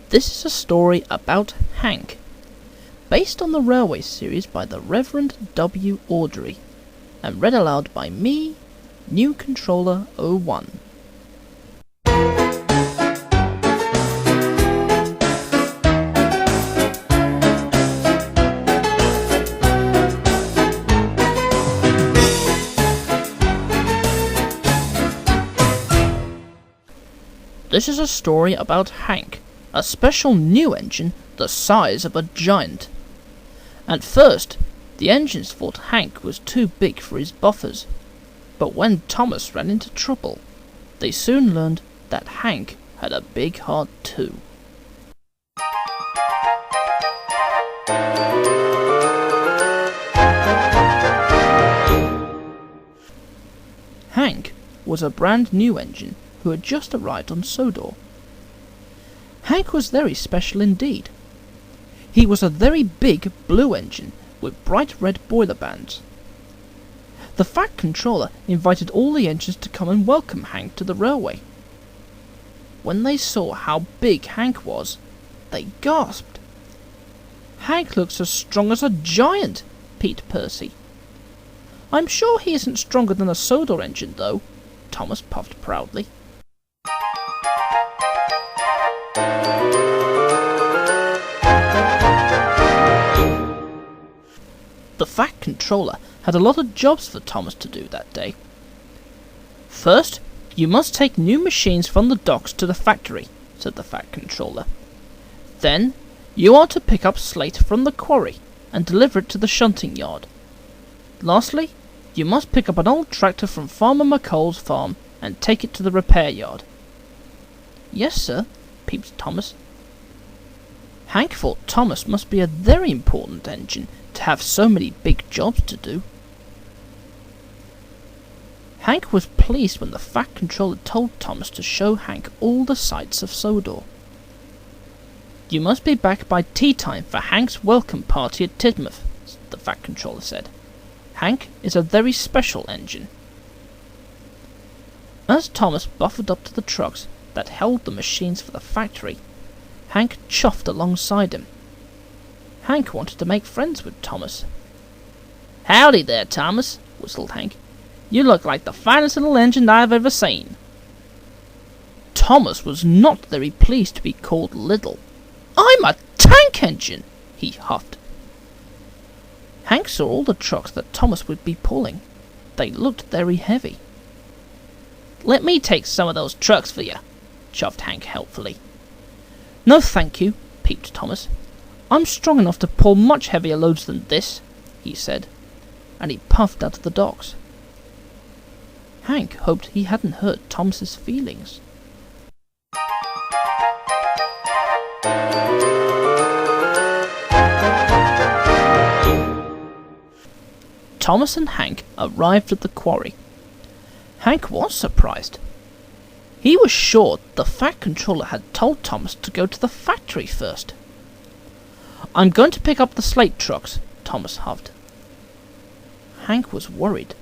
This is a story about Hank, based on the Railway series by the Reverend W. Awdry, and read aloud by me, NewController01. This is a story about Hank, a special new engine the size of a giant. At first, the engines thought Hank was too big for his buffers, but when Thomas ran into trouble, they soon learned that Hank had a big heart too. Hank was a brand new engine who had just arrived on Sodor. Hank was very special indeed. He was a very big blue engine with bright red boiler bands. The Fat Controller invited all the engines to come and welcome Hank to the railway. When they saw how big Hank was, they gasped. "Hank looks as strong as a giant," peeped Percy. "I'm sure he isn't stronger than a Sodor engine, though," Thomas puffed proudly. The Fat Controller had a lot of jobs for Thomas to do that day. "First, you must take new machines from the docks to the factory," said the Fat Controller. "Then, you are to pick up slate from the quarry and deliver it to the shunting yard. Lastly, you must pick up an old tractor from Farmer McColl's farm and take it to the repair yard." "Yes, sir," peeped Thomas. Hank thought Thomas must be a very important engine to have so many big jobs to do. Hank was pleased when the Fat Controller told Thomas to show Hank all the sights of Sodor. "You must be back by tea time for Hank's welcome party at Tidmouth," the Fat Controller said. "Hank is a very special engine." As Thomas buffered up to the trucks that held the machines for the factory, Hank chuffed alongside him. Hank wanted to make friends with Thomas. "Howdy there, Thomas," whistled Hank. "You look like the finest little engine I've ever seen." Thomas was not very pleased to be called little. "I'm a tank engine," he huffed. Hank saw all the trucks that Thomas would be pulling. They looked very heavy. "Let me take some of those trucks for you," chuffed Hank helpfully. "No, thank you," peeped Thomas. "I'm strong enough to pull much heavier loads than this," he said, and he puffed out of the docks. Hank hoped he hadn't hurt Thomas's feelings. Thomas and Hank arrived at the quarry. Hank was surprised. He was sure the Fat Controller had told Thomas to go to the factory first. "I'm going to pick up the slate trucks," Thomas huffed. Hank was worried.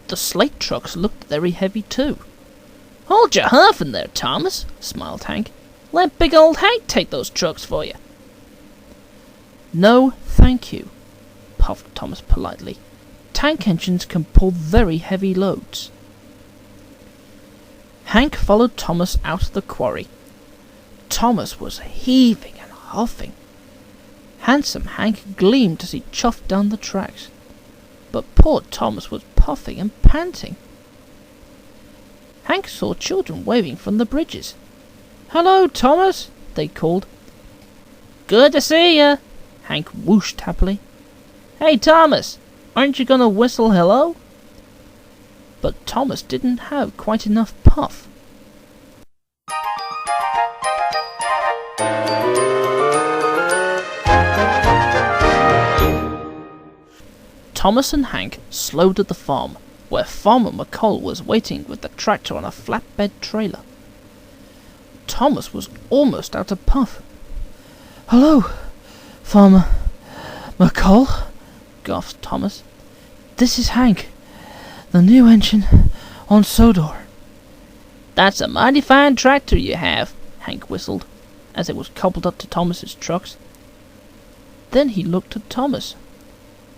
The slate trucks looked very heavy too. "Hold your huffing there, Thomas," smiled Hank. "Let big old Hank take those trucks for you." "No, thank you," puffed Thomas politely. "Tank engines can pull very heavy loads." Hank followed Thomas out of the quarry. Thomas was heaving and huffing. Handsome Hank gleamed as he chuffed down the tracks, but poor Thomas was puffing and panting. Hank saw children waving from the bridges. "Hello, Thomas," they called. "Good to see you," Hank whooshed happily. "Hey, Thomas, aren't you going to whistle hello?" But Thomas didn't have quite enough puff. Thomas and Hank slowed at the farm, where Farmer McColl was waiting with the tractor on a flatbed trailer. Thomas was almost out of puff. "Hello, Farmer McColl," gasped Thomas. "This is Hank, the new engine on Sodor." "That's a mighty fine tractor you have," Hank whistled. as it was coupled up to Thomas's trucks. Then he looked at Thomas.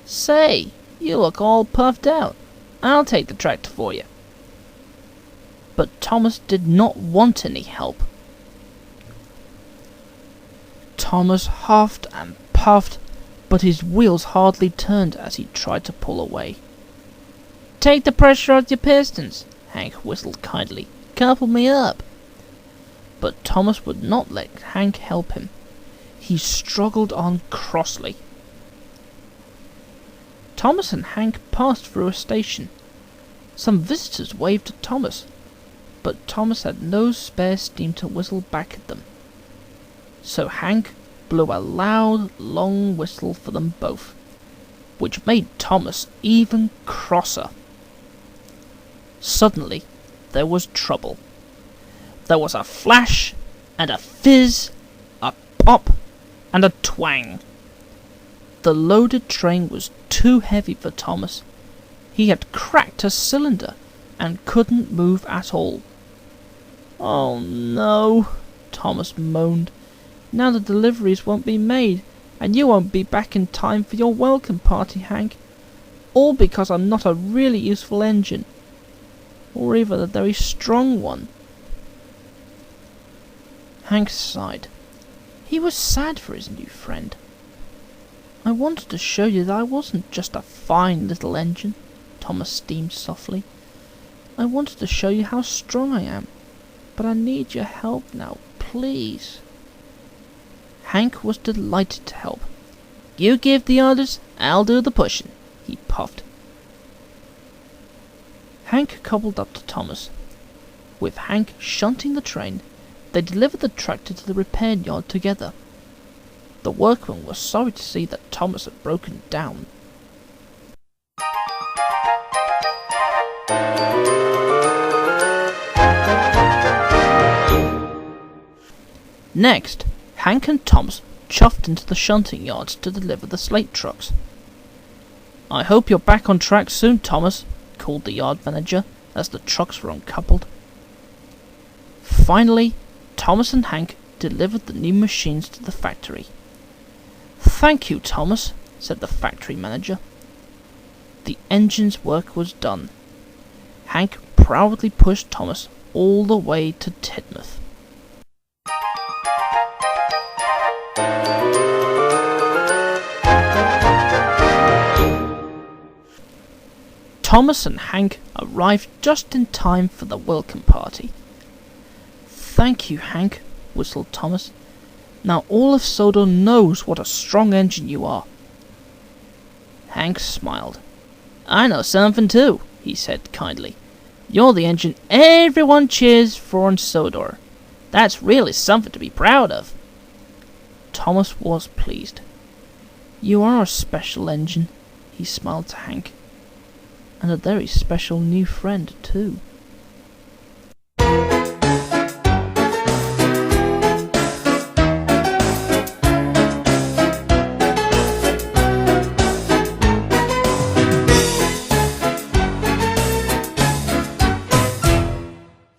"Say, you look all puffed out. I'll take the tractor for you." But Thomas did not want any help. Thomas huffed and puffed, but his wheels hardly turned as he tried to pull away. "Take the pressure off your pistons," Hank whistled kindly. "Couple me up." But Thomas would not let Hank help him. He struggled on crossly. Thomas and Hank passed through a station. Some visitors waved at Thomas, but Thomas had no spare steam to whistle back at them. So Hank blew a loud, long whistle for them both, which made Thomas even crosser. Suddenly, there was trouble. There was a flash, and a fizz, a pop, and a twang. The loaded train was too heavy for Thomas. He had cracked a cylinder, and couldn't move at all. "Oh no," Thomas moaned. "Now the deliveries won't be made, and you won't be back in time for your welcome party, Hank. All because I'm not a really useful engine, or even a very strong one." Hank sighed. He was sad for his new friend. "I wanted to show you that I wasn't just a fine little engine," Thomas steamed softly. "I wanted to show you how strong I am, but I need your help now, please." Hank was delighted to help. "You give the orders, I'll do the pushing," he puffed. Hank coupled up to Thomas. With Hank shunting the train, they delivered the tractor to the repair yard together. The workman was sorry to see that Thomas had broken down. Next, Hank and Thomas chuffed into the shunting yards to deliver the slate trucks. "I hope you're back on track soon, Thomas," called the yard manager as the trucks were uncoupled. Finally, Thomas and Hank delivered the new machines to the factory. "Thank you, Thomas," said the factory manager. The engine's work was done. Hank proudly pushed Thomas all the way to Tidmouth. Thomas and Hank arrived just in time for the welcome party. "Thank you, Hank," whistled Thomas. "Now all of Sodor knows what a strong engine you are." Hank smiled. "I know something too," he said kindly. "You're the engine everyone cheers for in Sodor. That's really something to be proud of." Thomas was pleased. "You are a special engine," he smiled to Hank. "And a very special new friend, too."